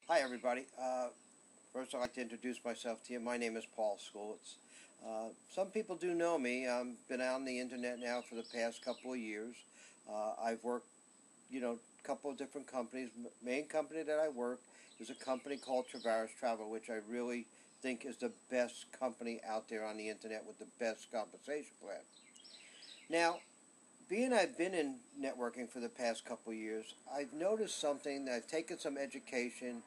Hi, everybody. First, I'd like to introduce myself to you. My name is Paul Skulitz. Some people do know me. I've been out on the internet now for the past couple of years. I've worked, a couple of different companies. Main company that I work is a company called Traverse Travel, which I really think is the best company out there on the internet with the best compensation plan. Now, being I've been in networking for the past couple of years, I've noticed something that I've taken some education,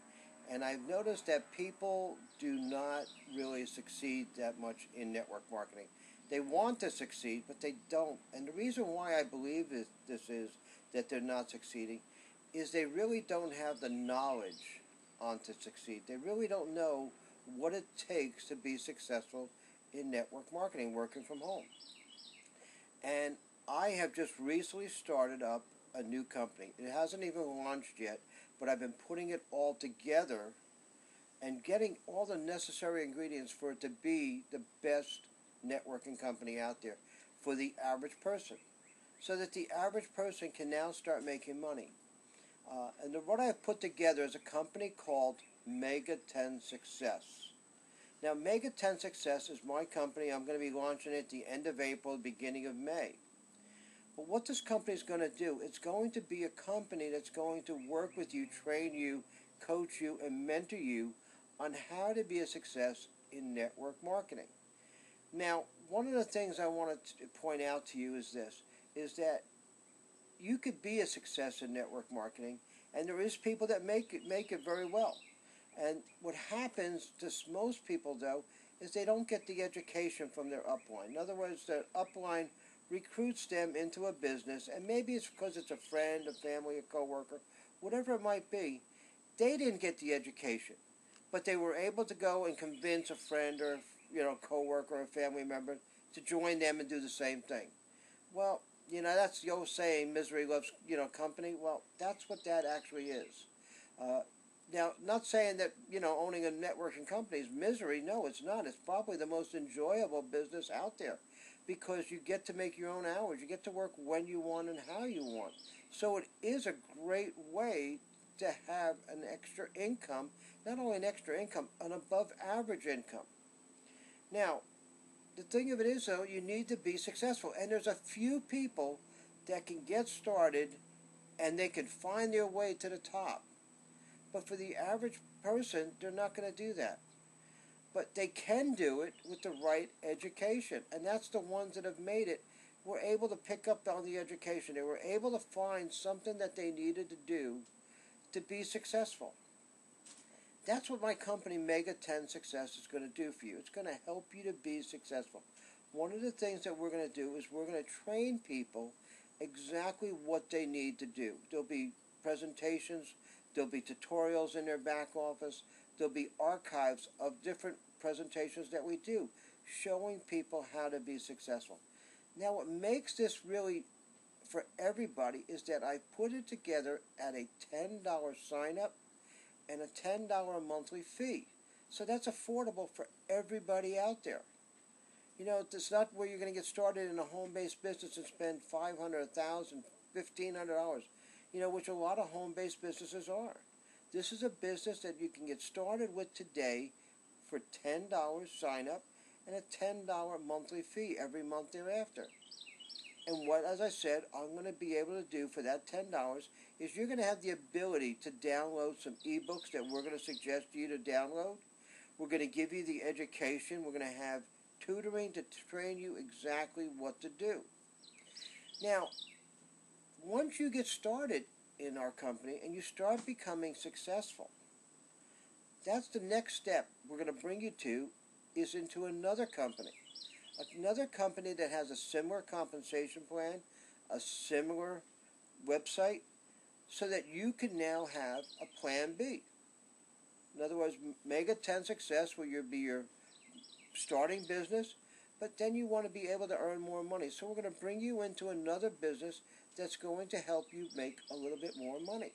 and I've noticed that people do not really succeed that much in network marketing. They want to succeed, but they don't. And the reason why I believe this is that they're not succeeding is they really don't have the knowledge on to succeed. They really don't know what it takes to be successful in network marketing, working from home. And I have just recently started up a new company. It hasn't even launched yet, but I've been putting it all together and getting all the necessary ingredients for it to be the best networking company out there for the average person, so that the average person can now start making money. And what I've put together is a company called meg10success. Now, meg10success is my company. I'm going to be launching it at the end of April, beginning of May. But what this company is going to do, it's going to be a company that's going to work with you, train you, coach you, and mentor you on how to be a success in network marketing. Now, one of the things I want to point out to you is this, is that you could be a success in network marketing, and there is people that make it very well. And what happens to most people, though, is they don't get the education from their upline. In other words, their upline recruits them into a business, and maybe it's because it's a friend, a family, a coworker, whatever it might be. They didn't get the education, but they were able to go and convince a friend or coworker or a family member to join them and do the same thing. Well, that's the old saying, misery loves company. Well, that's what that actually is. Now, not saying that, owning a networking company is misery. No, it's not. It's probably the most enjoyable business out there because you get to make your own hours. You get to work when you want and how you want. So it is a great way to have an extra income, not only an extra income, an above average income. Now, the thing of it is, though, you need to be successful. And there's a few people that can get started and they can find their way to the top. But for the average person, they're not going to do that. But they can do it with the right education. And that's the ones that have made it. Were able to pick up on the education. They were able to find something that they needed to do to be successful. That's what my company meg10success is going to do for you. It's going to help you to be successful. One of the things that we're going to do is we're going to train people exactly what they need to do. There'll be presentations, there'll be tutorials in their back office, there'll be archives of different presentations that we do, showing people how to be successful. Now, what makes this really for everybody is that I put it together at a $10 sign-up and a $10 monthly fee. So that's affordable for everybody out there. It's not where you're going to get started in a home-based business and spend $500, $1,000, $1,500, which a lot of home-based businesses are. This is a business that you can get started with today for $10 sign-up and a $10 monthly fee every month thereafter. And what, as I said, I'm going to be able to do for that $10 is you're going to have the ability to download some ebooks that we're going to suggest to you to download. We're going to give you the education. We're going to have tutoring to train you exactly what to do. Now, once you get started in our company and you start becoming successful, that's the next step we're going to bring you to is into another company. Another company that has a similar compensation plan, a similar website, so that you can now have a plan B. In other words, meg10success will be your starting business, but then you want to be able to earn more money. So we're going to bring you into another business that's going to help you make a little bit more money.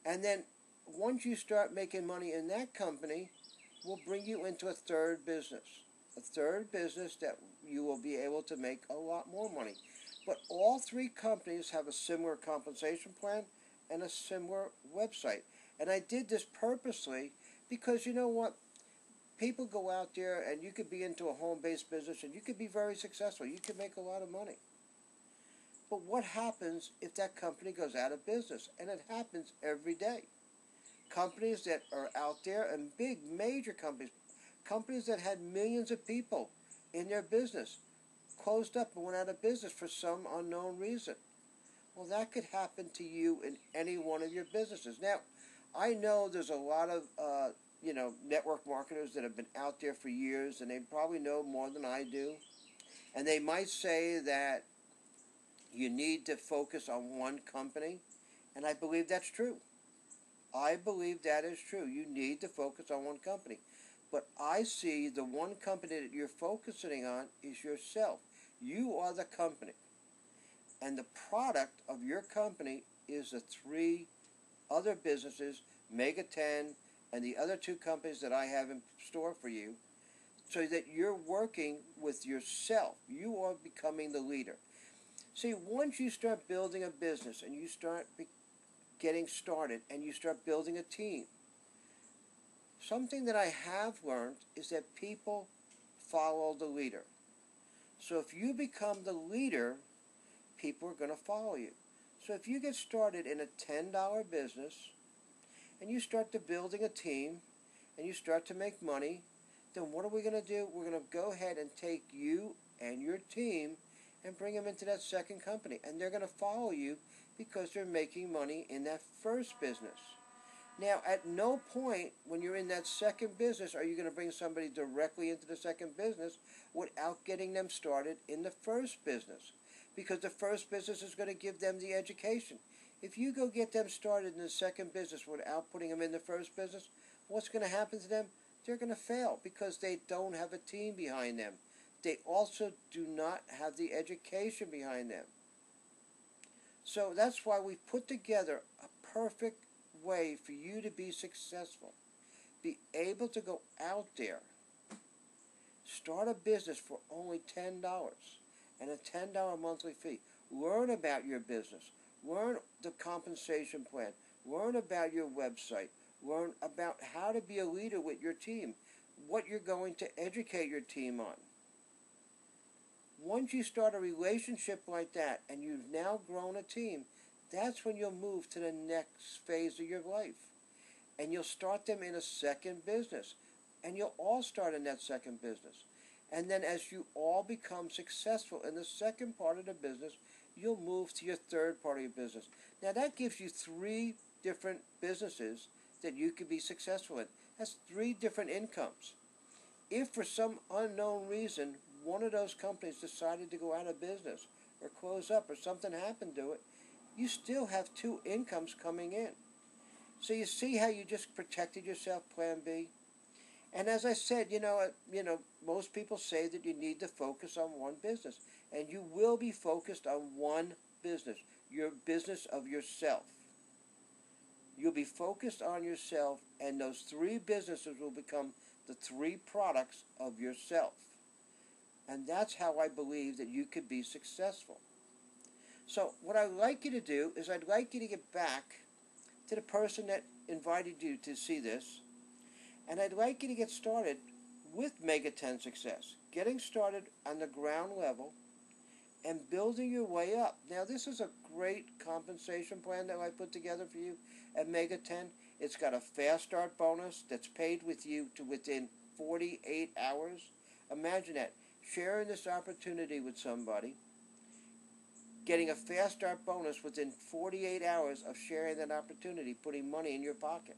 And then once you start making money in that company, we'll bring you into a third business. A third business that you will be able to make a lot more money. But all three companies have a similar compensation plan and a similar website. And I did this purposely because you know what? People go out there and you could be into a home-based business and you could be very successful. You could make a lot of money. But what happens if that company goes out of business? And it happens every day. Companies that are out there and big, major companies, companies that had millions of people in their business, closed up and went out of business for some unknown reason. Well, that could happen to you in any one of your businesses. Now, I know there's a lot of network marketers that have been out there for years, and they probably know more than I do. And they might say that you need to focus on one company, and I believe that's true. I believe that is true. You need to focus on one company. But I see the one company that you're focusing on is yourself. You are the company. And the product of your company is the 3 other businesses, Meg10, and the other 2 companies that I have in store for you, so that you're working with yourself. You are becoming the leader. See, once you start building a business and you start getting started and you start building a team, something that I have learned is that people follow the leader. So if you become the leader, people are going to follow you. So if you get started in a $10 business and you start to building a team and you start to make money, then what are we going to do? We're going to go ahead and take you and your team and bring them into that second company. And they're going to follow you because they're making money in that first business. Now, at no point when you're in that second business are you going to bring somebody directly into the second business without getting them started in the first business. Because the first business is going to give them the education. If you go get them started in the second business without putting them in the first business, what's going to happen to them? They're going to fail because they don't have a team behind them. They also do not have the education behind them. So that's why we put together a perfect way for you to be successful. Be able to go out there, start a business for only $10 and a $10 monthly fee. Learn about your business. Learn the compensation plan. Learn about your website. Learn about how to be a leader with your team, what you're going to educate your team on. Once you start a relationship like that and you've now grown a team, that's when you'll move to the next phase of your life. And you'll start them in a second business. And you'll all start in that second business. And then as you all become successful in the second part of the business, you'll move to your third part of your business. Now that gives you 3 different businesses that you could be successful in. That's 3 different incomes. If for some unknown reason one of those companies decided to go out of business or close up or something happened to it, you still have 2 incomes coming in. So you see how you just protected yourself, Plan B? And as I said, most people say that you need to focus on one business. And you will be focused on one business, your business of yourself. You'll be focused on yourself, and those 3 businesses will become the 3 products of yourself. And that's how I believe that you could be successful. So what I'd like you to do is I'd like you to get back to the person that invited you to see this, and I'd like you to get started with meg10success, getting started on the ground level and building your way up. Now, this is a great compensation plan that I put together for you at Meg10. It's got a fast start bonus that's paid with you to within 48 hours. Imagine that, sharing this opportunity with somebody, getting a fast start bonus within 48 hours of sharing that opportunity, putting money in your pocket.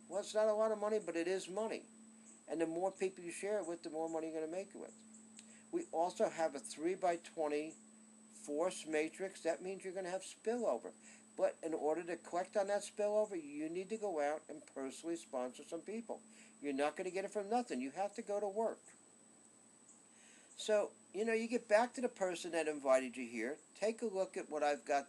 Well, it's not a lot of money, but it is money. And the more people you share it with, the more money you're going to make it with. We also have a 3x20 force matrix. That means you're going to have spillover. But in order to collect on that spillover, you need to go out and personally sponsor some people. You're not going to get it from nothing. You have to go to work. So, you get back to the person that invited you here. Take a look at what I've got,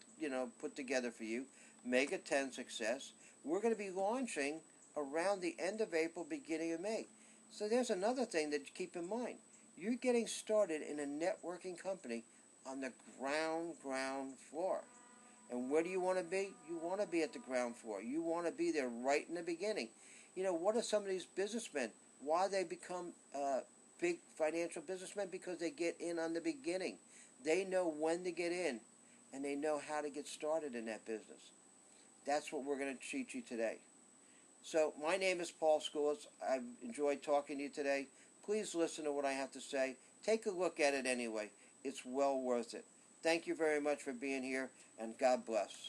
put together for you. Meg10success. We're going to be launching around the end of April, beginning of May. So there's another thing that you keep in mind. You're getting started in a networking company on the ground floor. And where Where do you want to be? You want to be at the ground floor. You want to be there right in the beginning. You know, what are some of these businessmen? Why they become big financial businessmen? Because they get in on the beginning. They know when to get in, and they know how to get started in that business. That's what we're going to teach you today. So, my name is Paul Skulitz. I've enjoyed talking to you today. Please listen to what I have to say. Take a look at it anyway. It's well worth it. Thank you very much for being here, and God bless.